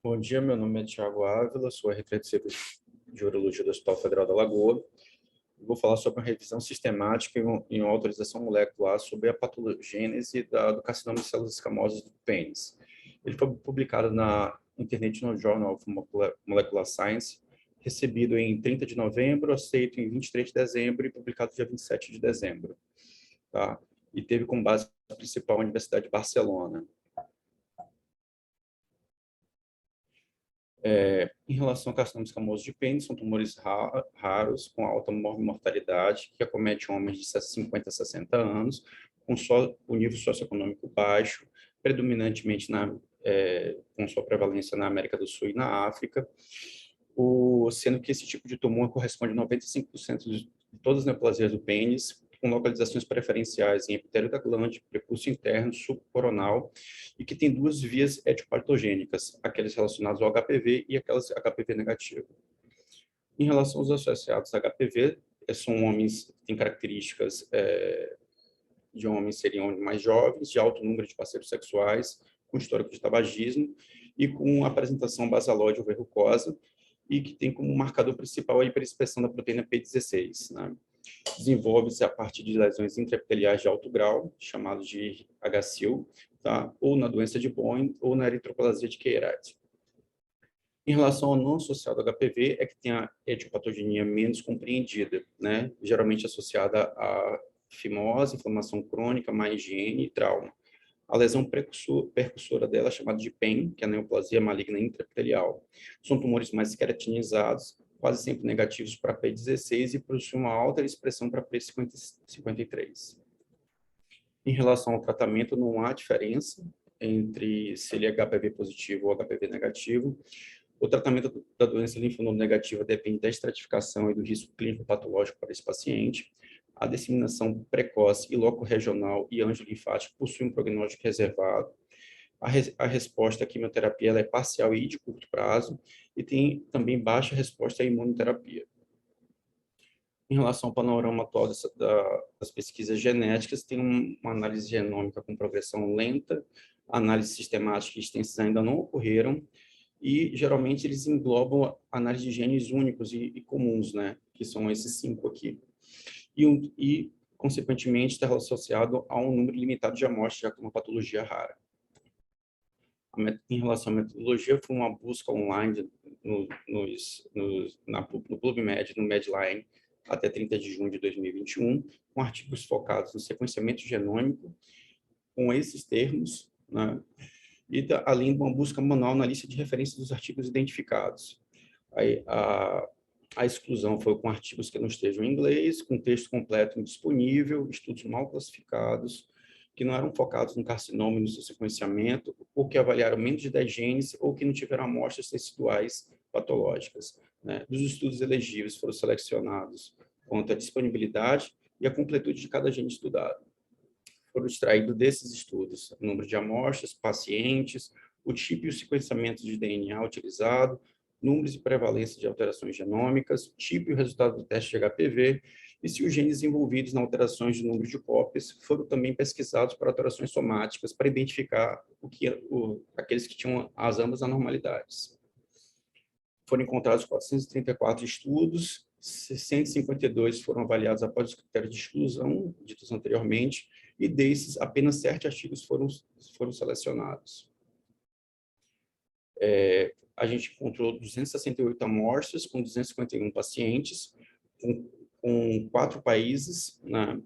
Bom dia, meu nome é Thiago Ávila, sou RT de Urologia do Hospital Federal da Lagoa. Vou falar sobre uma revisão sistemática em uma autorização molecular sobre a patogênese do carcinoma de células escamosas do pênis. Ele foi publicado na International Journal of Molecular Science, recebido em 30 de novembro, aceito em 23 de dezembro e publicado dia 27 de dezembro. Tá? E teve como base principal a Universidade de Barcelona. Em relação ao carcinoma escamoso de pênis, são tumores raros, com alta mortalidade, que acomete homens de 50 a 60 anos, com o nível socioeconômico baixo, predominantemente com sua prevalência na América do Sul e na África, sendo que esse tipo de tumor corresponde a 95% de todas as neoplasias do pênis, com localizações preferenciais em epitélio da glândula, prepúcio interno, subcoronal, e que tem duas vias etiopatogênicas, aqueles relacionados ao HPV e aquelas HPV negativo. Em relação aos associados a HPV, são homens que têm características de homens seriam mais jovens, de alto número de parceiros sexuais, com histórico de tabagismo e com apresentação basalóide ou verrucosa, e que tem como marcador principal a hiperexpressão da proteína P16, né? Desenvolve-se a partir de lesões intraepiteliais de alto grau, chamadas de HSIL, tá? Ou na doença de Bowen, ou na eritroplasia de Chiari. Em relação ao não associado ao HPV, é que tem a etiopatogenia menos compreendida, né? Geralmente associada a fimose, inflamação crônica, má higiene e trauma. A lesão percussora dela é chamada de PEN, que é a neoplasia maligna intraepitelial. São tumores mais queratinizados, quase sempre negativos para P16 e possuem uma alta expressão para P53. Em relação ao tratamento, não há diferença entre se ele é HPV positivo ou HPV negativo. O tratamento da doença linfonodo negativa depende da estratificação e do risco clínico patológico para esse paciente. A disseminação precoce e loco-regional e angiolinfático possuem um prognóstico reservado. A resposta à quimioterapia ela é parcial e de curto prazo, e tem também baixa resposta à imunoterapia. Em relação ao panorama atual das pesquisas genéticas, tem uma análise genômica com progressão lenta, análise sistemática e extensas ainda não ocorreram, e geralmente eles englobam análise de genes únicos e comuns, né, que são esses 5 aqui. E consequentemente, está associado a um número limitado de amostras, já que é uma patologia rara. Em relação à metodologia, foi uma busca online no PubMed, no Medline, até 30 de junho de 2021, com artigos focados no sequenciamento genômico, com esses termos, né? E além de uma busca manual na lista de referência dos artigos identificados. Aí, a exclusão foi com artigos que não estejam em inglês, com texto completo indisponível, estudos mal classificados, que não eram focados no carcinoma e no seu sequenciamento, ou que avaliaram menos de 10 genes, ou que não tiveram amostras teciduais patológicas, né? Dos estudos elegíveis foram selecionados quanto à disponibilidade e a completude de cada gene estudado. Foram extraídos desses estudos o número de amostras, pacientes, o tipo e o sequenciamento de DNA utilizado, números e prevalência de alterações genômicas, tipo e o resultado do teste de HPV, e se os genes envolvidos na alterações de número de cópias foram também pesquisados para alterações somáticas, para identificar aqueles que tinham as ambas anormalidades. Foram encontrados 434 estudos, 152 foram avaliados após os critérios de exclusão, ditos anteriormente, e desses, apenas 7 artigos foram selecionados. A gente encontrou 268 amostras com 251 pacientes, com 4 países, né,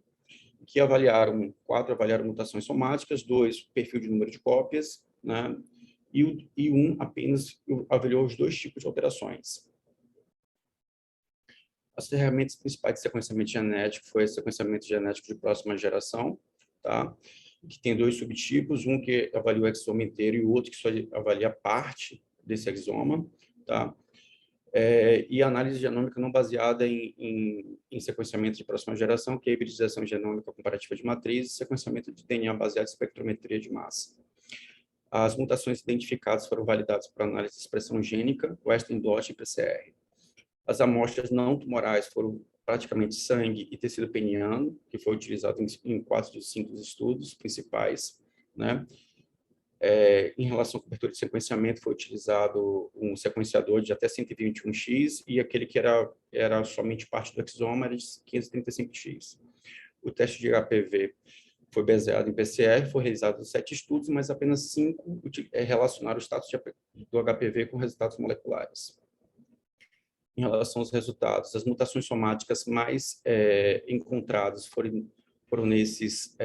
que avaliaram, 4 avaliaram mutações somáticas, 2 perfil de número de cópias, né, e um apenas avaliou os 2 tipos de alterações. As ferramentas principais de sequenciamento genético foi o sequenciamento genético de próxima geração, tá? Que tem 2 subtipos, um que avalia o exoma inteiro e o outro que só avalia parte desse exoma, tá? E análise genômica não baseada em sequenciamento de próxima geração, que é a hibridização genômica comparativa de matriz, e sequenciamento de DNA baseado em espectrometria de massa. As mutações identificadas foram validadas por análise de expressão gênica, Western blot e PCR. As amostras não tumorais foram praticamente sangue e tecido peniano, que foi utilizado em 4 dos 5 estudos principais, né? Em relação à cobertura de sequenciamento, foi utilizado um sequenciador de até 121x e aquele que era somente parte do exoma era de 535x. O teste de HPV foi baseado em PCR, foi realizado 7 estudos, mas apenas 5 relacionaram o status do HPV com resultados moleculares. Em relação aos resultados, as mutações somáticas mais encontradas foram nesses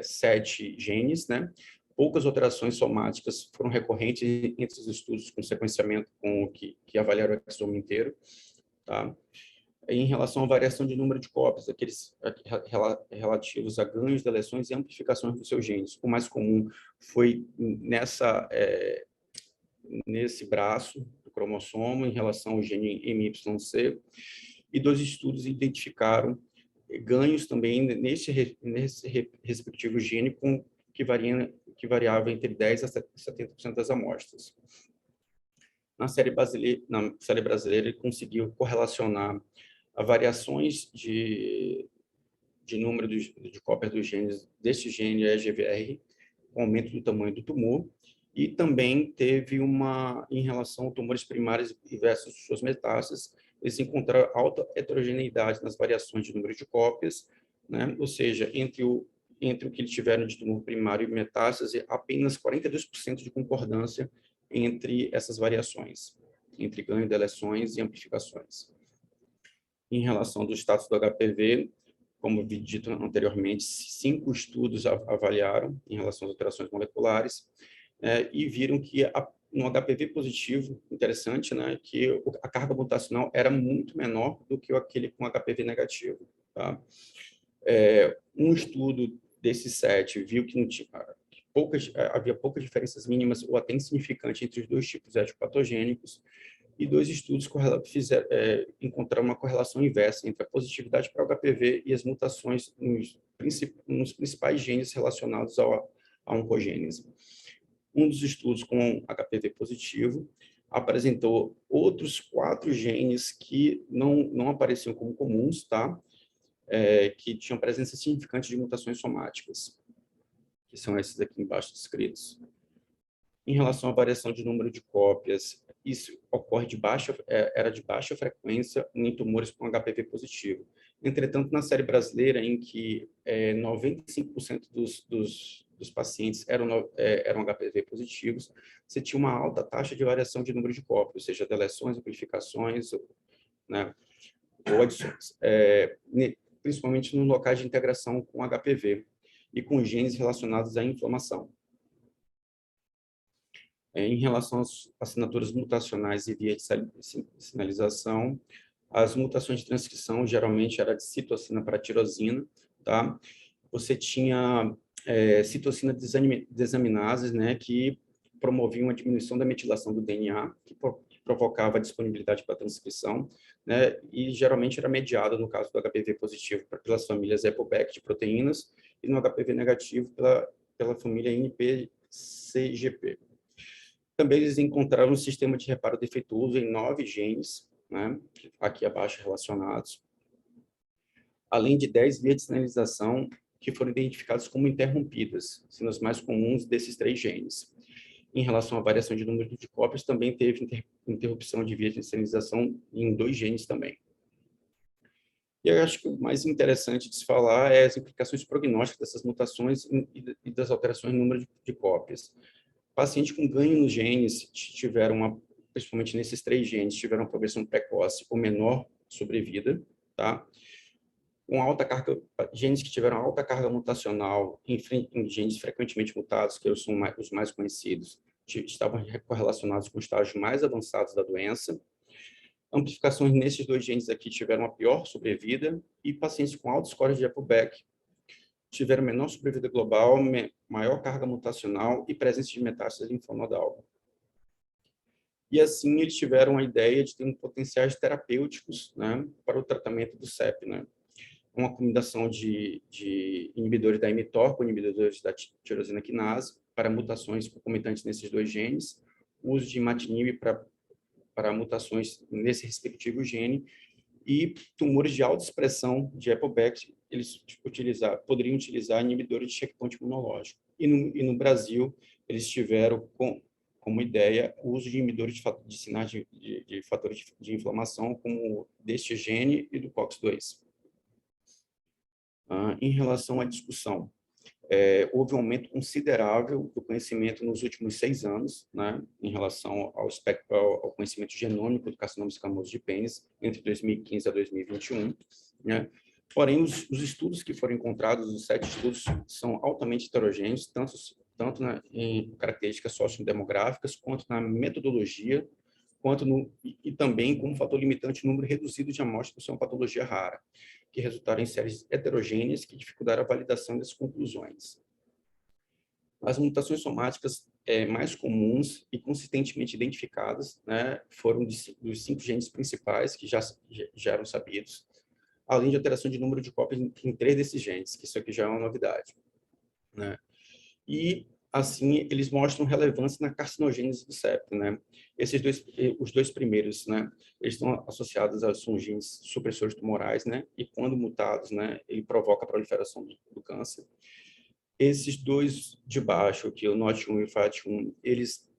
7 genes, né? Poucas alterações somáticas foram recorrentes entre os estudos com sequenciamento que avaliaram o exoma inteiro, tá? Em relação à variação de número de cópias, aqueles relativos a ganhos, deleções e amplificações dos seus genes. O mais comum foi nesse braço do cromossomo em relação ao gene MYC, e 2 estudos identificaram ganhos também nesse respectivo gene que variava entre 10% a 70% das amostras. Na série brasileira, ele conseguiu correlacionar a variações de número de cópias dos genes deste gene EGFR com aumento do tamanho do tumor, e também teve em relação a tumores primários versus suas metástases, eles encontraram alta heterogeneidade nas variações de número de cópias, né? Ou seja, entre o que eles tiveram de tumor primário e metástase, apenas 42% de concordância entre essas variações, entre ganho, deleções e amplificações. Em relação do status do HPV, como dito anteriormente, 5 estudos avaliaram em relação às alterações moleculares, e viram que no HPV positivo, interessante, né, que a carga mutacional era muito menor do que aquele com HPV negativo. Tá? Um estudo desses 7 viu que não tinha, havia poucas diferenças mínimas ou até insignificantes entre os 2 tipos ético-patogênicos, e 2 estudos encontraram uma correlação inversa entre a positividade para o HPV e as mutações nos principais genes relacionados à oncogênese. Um dos estudos com HPV positivo apresentou outros 4 genes que não apareciam como comuns, tá? Que tinham presença significante de mutações somáticas, que são esses aqui embaixo descritos. Em relação à variação de número de cópias, isso ocorre era de baixa frequência em tumores com HPV positivo. Entretanto, na série brasileira, em que 95% dos pacientes eram HPV positivos, você tinha uma alta taxa de variação de número de cópias, ou seja, deleções, amplificações, né, ou adições, principalmente nos locais de integração com HPV e com genes relacionados à inflamação. Em relação às assinaturas mutacionais e via de sinalização, as mutações de transcrição geralmente era de citocina para tirosina, tá? Você tinha citocina desaminases, né, que promoviam a diminuição da metilação do DNA, que provocava a disponibilidade para transcrição, né, e geralmente era mediada, no caso do HPV positivo, pelas famílias EpoBec de proteínas, e no HPV negativo pela família NPCGP. Também eles encontraram um sistema de reparo defeituoso em 9 genes, né, aqui abaixo relacionados, além de 10 vias de sinalização que foram identificadas como interrompidas, sendo as mais comuns desses 3 genes. Em relação à variação de número de cópias, também teve interrupção de vias de sinalização em 2 genes também. E eu acho que o mais interessante de se falar é as implicações prognósticas dessas mutações e das alterações no número de cópias. Pacientes com ganho nos genes principalmente nesses 3 genes, tiveram uma progressão precoce ou menor sobrevida, tá? Genes que tiveram alta carga mutacional em genes frequentemente mutados, que são os mais conhecidos, estavam correlacionados com estágios mais avançados da doença. Amplificações nesses 2 genes aqui tiveram uma pior sobrevida, e pacientes com altos scores de EpoBec tiveram menor sobrevida global, maior carga mutacional e presença de metástases linfonodal. E assim eles tiveram a ideia de ter potenciais terapêuticos, né, para o tratamento do CEP, né? Uma combinação de inibidores da mTOR com inibidores da tirosina quinase para mutações concomitantes nesses 2 genes, uso de imatinib para mutações nesse respectivo gene, e tumores de alta expressão de EpoBec eles poderiam utilizar inibidores de checkpoint imunológico. E no Brasil, eles tiveram como ideia o uso de inibidores de sinais de fatores de inflamação, como deste gene e do COX-2. Em relação à discussão, houve um aumento considerável do conhecimento nos últimos 6 anos, né, em relação ao conhecimento genômico do carcinoma escamoso de pênis, entre 2015 a 2021, né? Porém, os estudos que foram encontrados, os 7 estudos, são altamente heterogêneos, tanto em características sociodemográficas, quanto na metodologia, e também como fator limitante o número reduzido de amostras por ser uma patologia rara, que resultaram em séries heterogêneas que dificultaram a validação das conclusões. As mutações somáticas mais comuns e consistentemente identificadas, né, foram dos 5 genes principais que já eram sabidos, além de alteração de número de cópias em 3 desses genes, que isso aqui já é uma novidade, né? E, assim, eles mostram relevância na carcinogênese do septo, né? Os dois primeiros, né, eles estão associados são genes supressores tumorais, né? E quando mutados, né, ele provoca a proliferação do câncer. Esses dois de baixo, aqui, o NOT1 e o FAT1,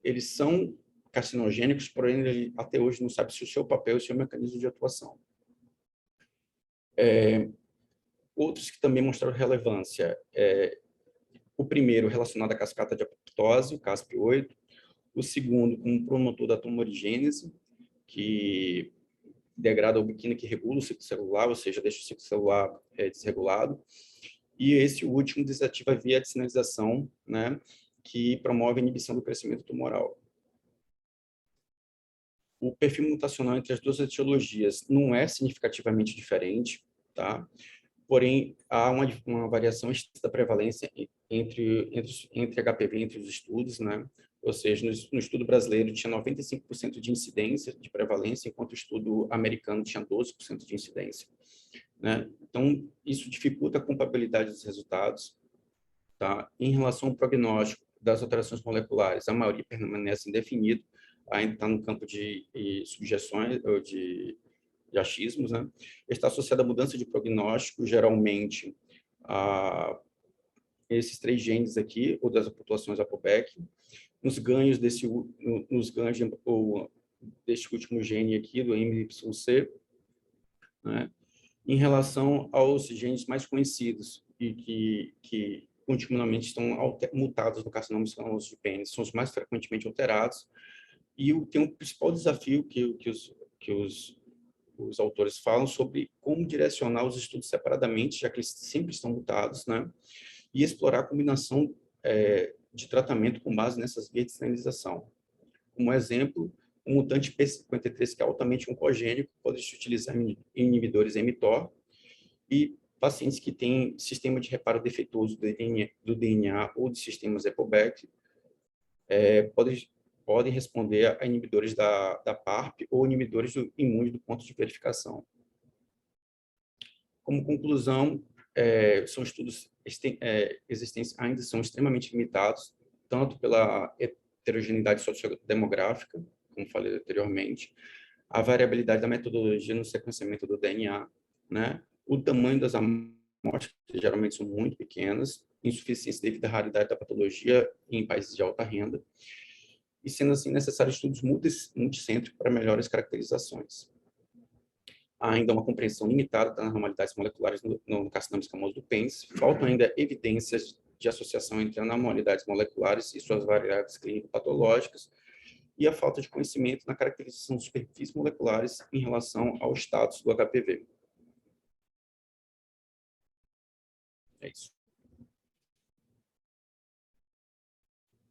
eles são carcinogênicos, porém, até hoje não sabe se o seu papel e o seu mecanismo de atuação. Outros que também mostraram relevância, o primeiro relacionado à cascata de apoptose, o CASP8, o segundo como promotor da tumorigênese, que degrada a ubiquina que regula o ciclo celular, ou seja, deixa o ciclo celular desregulado, e esse último desativa via de sinalização, né, que promove a inibição do crescimento tumoral. O perfil mutacional entre as duas etiologias não é significativamente diferente, tá? Porém, há uma variação da prevalência entre HPV, entre os estudos, né? Ou seja, no estudo brasileiro tinha 95% de incidência de prevalência, enquanto o estudo americano tinha 12% de incidência, né? Então, isso dificulta a comparabilidade dos resultados, tá? Em relação ao prognóstico das alterações moleculares, a maioria permanece indefinido, ainda está no campo de subjeções ou de achismos, né? Está associada à mudança de prognóstico, geralmente, a esses 3 genes aqui, ou das populações APOBEC, nos ganhos deste último gene aqui, do MYC, né? Em relação aos genes mais conhecidos e que continuamente estão mutados no carcinoma escamoso de pênis, são os mais frequentemente alterados, e tem um principal desafio que os autores falam sobre como direcionar os estudos separadamente, já que eles sempre estão mutados, né? E explorar a combinação de tratamento com base nessas vias de sinalização. Como exemplo, o mutante P53, que é altamente oncogênico, pode se utilizar em inibidores mTOR, e pacientes que têm sistema de reparo defeituoso do DNA ou de sistemas EPOBEC podem responder a inibidores da PARP ou inibidores imunes do ponto de verificação. Como conclusão, são estudos existentes ainda são extremamente limitados, tanto pela heterogeneidade sociodemográfica, como falei anteriormente, a variabilidade da metodologia no sequenciamento do DNA, né? O tamanho das amostras, que geralmente são muito pequenas, insuficiência devido à raridade da patologia em países de alta renda, e sendo assim necessários estudos multicêntricos para melhores caracterizações. Há ainda uma compreensão limitada das anormalidades moleculares no carcinoma escamoso do pênis. Faltam ainda evidências de associação entre anormalidades moleculares e suas variáveis clínico-patológicas, e a falta de conhecimento na caracterização de superfícies moleculares em relação ao status do HPV. É isso.